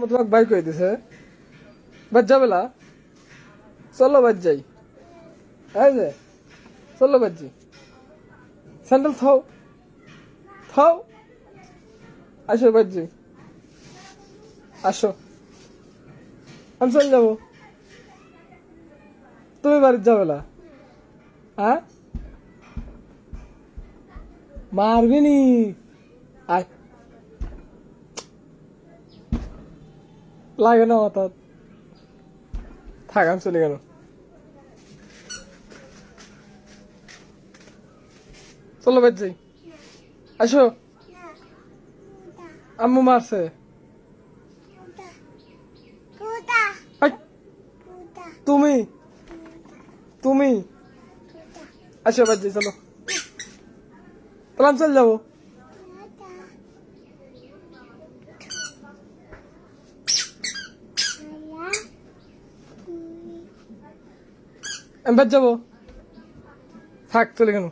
তোমাকে বাইক করে দিছে বাদ যাবেলা চলো বাদ যাই এই যে চলো বাদ যাই স্যান্ডেল থাও থাও আসো বাদ যাই আসো আমি চলে যাবো তুমি বাড়ির যাবেলা হ্যাঁ মারবি নি আয় লাগে না মাথা থাক আমি চলে গেল চলো বাদ যাই আসো আম্মু মারছে আই, তুমি তুমি আসো বাদ যাই চলো তাহলে আমি চলে যাবো আমি বাদ যাবো থাক চলে গেল